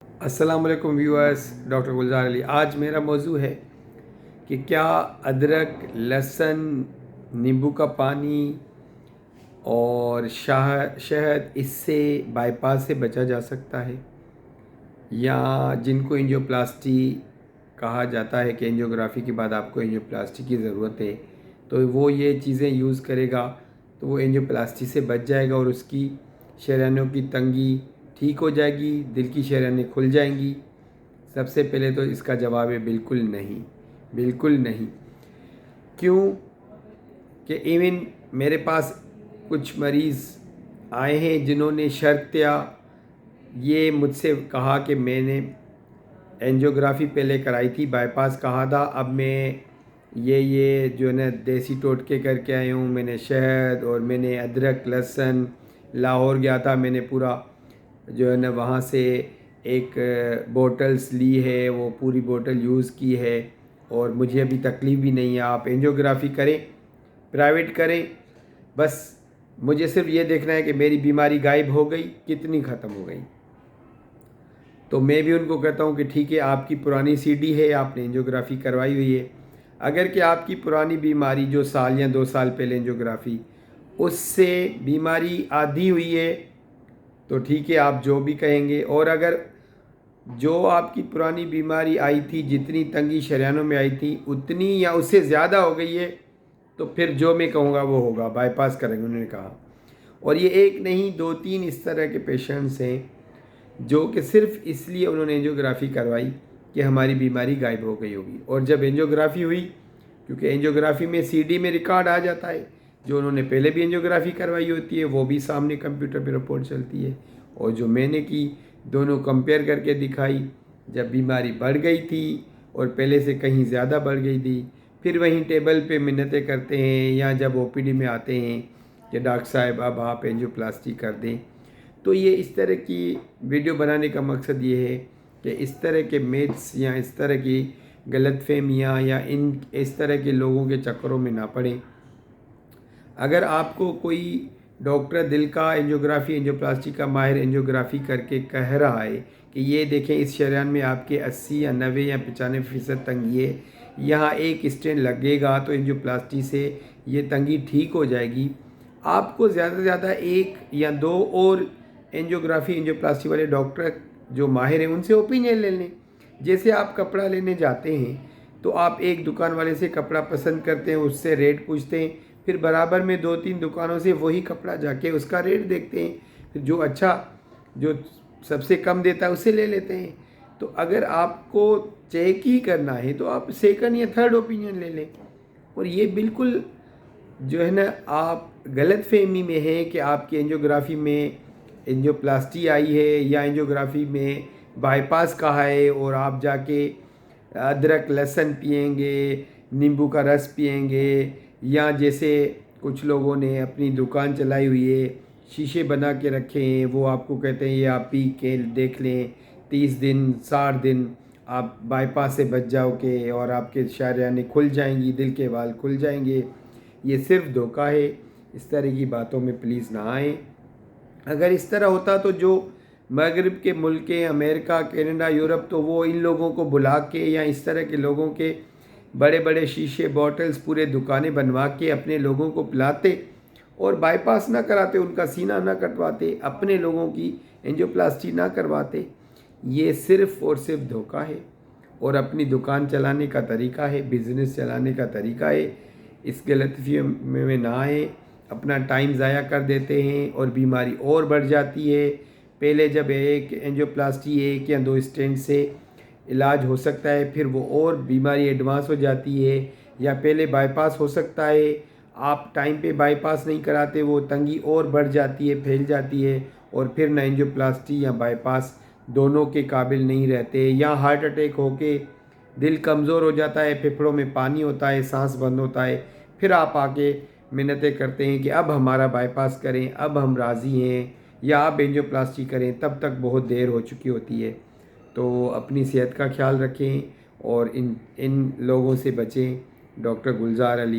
अस्सलाम वालेकुम viewers, doctor गुलजार अली। आज मेरा मौजू है कि क्या अदरक, लहसुन, नींबू का पानी और शहद इससे बाईपास से बचा जा सकता है, या जिनको एंजियोप्लास्टी कहा जाता है कि एंजियोग्राफी के बाद आपको एंजियोप्लास्टी की ज़रूरत है, तो वो ये चीज़ें यूज़ करेगा तो वो एंजियोप्लास्टी से बच जाएगा और उसकी शरीयानों की तंगी ठीक हो जाएगी, दिल की शरीयानें खुल जाएंगी। सबसे पहले तो इसका जवाब है बिल्कुल नहीं, बिल्कुल नहीं। क्यों? कि इवन मेरे पास कुछ मरीज़ आए हैं जिन्होंने शर्तिया ये मुझसे कहा कि मैंने एंजियोग्राफी पहले कराई थी, बाईपास कहा था, अब मैं ये जो है ना देसी टोटके करके आया हूँ। मैंने शहद और मैंने अदरक, लहसुन, लाहौर गया था, मैंने पूरा जो है ना वहाँ से एक बोटल्स ली है, वो पूरी बोतल यूज़ की है और मुझे अभी तकलीफ़ भी नहीं है। आप एंजियोग्राफी करें, प्राइवेट करें, बस मुझे सिर्फ ये देखना है कि मेरी बीमारी गायब हो गई, कितनी ख़त्म हो गई। तो मैं भी उनको कहता हूँ कि ठीक है, आपकी पुरानी सीडी है, आपने एंजियोग्राफी करवाई हुई है। अगर कि आपकी पुरानी बीमारी जो साल या 2 साल पहले एंजियोग्राफी, उससे बीमारी आधी हुई है तो ठीक है, आप जो भी कहेंगे। और अगर जो आपकी पुरानी बीमारी आई थी, जितनी तंगी शरीयानों में आई थी, उतनी या उससे ज़्यादा हो गई है, तो फिर जो मैं कहूँगा वो होगा, बाईपास करेंगे, उन्होंने कहा। और ये एक नहीं, 2-3 इस तरह के पेशेंट्स हैं जो कि सिर्फ इसलिए उन्होंने एंजियोग्राफी करवाई कि हमारी बीमारी गायब हो गई होगी। और जब एंजियोग्राफी हुई, क्योंकि एंजियोग्राफी में सीडी में रिकॉर्ड आ जाता है, जो उन्होंने पहले भी एंजियोग्राफी करवाई होती है वो भी सामने कंप्यूटर पे रिपोर्ट चलती है, और जो मैंने की, दोनों कंपेयर करके दिखाई। जब बीमारी बढ़ गई थी और पहले से कहीं ज़्यादा बढ़ गई थी, फिर वहीं टेबल पे मिन्नतें करते हैं, या जब ओपीडी में आते हैं कि डॉक्टर साहब अब आप एंजियोप्लास्टी कर दें। तो ये इस तरह की वीडियो बनाने का मकसद ये है कि इस तरह के मिथ्स या इस तरह की गलतफहमियाँ या इन इस तरह के लोगों के चक्करों में ना पड़ें। अगर आपको कोई डॉक्टर दिल का एंजियोग्राफी, एंजियोप्लास्टी का माहिर एंजियोग्राफी करके कह रहा है कि ये देखें, इस शरीयान में आपके 80 या 90 या 95% तंगी है, यहाँ एक स्टेंट लगेगा तो एंजियोप्लास्टी से ये तंगी ठीक हो जाएगी, आपको ज़्यादा से ज़्यादा 1 या 2 और एंजियोग्राफी, एंजियोप्लास्टी वाले डॉक्टर जो माहिर हैं उनसे ओपिनियन ले लें। जैसे आप कपड़ा लेने जाते हैं तो आप एक दुकान वाले से कपड़ा पसंद करते हैं, उससे रेट पूछते हैं, फिर बराबर में 2-3 दुकानों से वही कपड़ा जाके उसका रेट देखते हैं, फिर जो अच्छा, जो सबसे कम देता है उसे ले लेते हैं। तो अगर आपको चेक ही करना है तो आप सेकंड या थर्ड ओपिनियन ले लें। और ये बिल्कुल जो है ना, आप गलत फहमी में हैं कि आपकी एंजियोग्राफी में एंजियोप्लास्टी आई है या एंजियोग्राफी में बाईपास कहा है, और आप जाके अदरक, लहसुन पिएंगे, नींबू का रस पिएंगे, या जैसे कुछ लोगों ने अपनी दुकान चलाई हुई है, शीशे बना के रखे हैं, वो आपको कहते हैं ये आप पी के देख लें, 30 दिन 60 दिन आप बाईपास से बच जाओगे और आपके शरीयानें खुल जाएंगी, दिल के वाल खुल जाएंगे। ये सिर्फ धोखा है। इस तरह की बातों में प्लीज़ ना आएँ। अगर इस तरह होता तो जो मगरिब के मुल्क हैं, अमेरिका, कनाडा, यूरोप, तो वो इन लोगों को बुला के या इस तरह के लोगों के बड़े बड़े शीशे, बॉटल्स, पूरे दुकानें बनवा के अपने लोगों को पिलाते और बाईपास ना कराते, उनका सीना ना कटवाते, अपने लोगों की एंजियोप्लास्टी ना करवाते। ये सिर्फ और सिर्फ धोखा है और अपनी दुकान चलाने का तरीका है, बिज़नेस चलाने का तरीका है। इस गलतफहमी में ना आए। अपना टाइम ज़ाया कर देते हैं और बीमारी और बढ़ जाती है। पहले जब एक एंजियोप्लास्टी 1 या 2 स्टेंट से इलाज हो सकता है, फिर वो और बीमारी एडवांस हो जाती है, या पहले बाईपास हो सकता है, आप टाइम पे बाईपास नहीं कराते, वो तंगी और बढ़ जाती है, फैल जाती है, और फिर ना एंजियोप्लास्टी या बाईपास दोनों के काबिल नहीं रहते, या हार्ट अटैक होके दिल कमज़ोर हो जाता है, फेफड़ों में पानी होता है, सांस बंद होता है, फिर आप आके मिन्नतें करते हैं कि अब हमारा बाईपास करें, अब हम राज़ी हैं, या आप एंजियोप्लास्टी करें, तब तक बहुत देर हो चुकी होती है। तो अपनी सेहत का ख्याल रखें और इन इन लोगों से बचें। डॉक्टर गुलजार अली।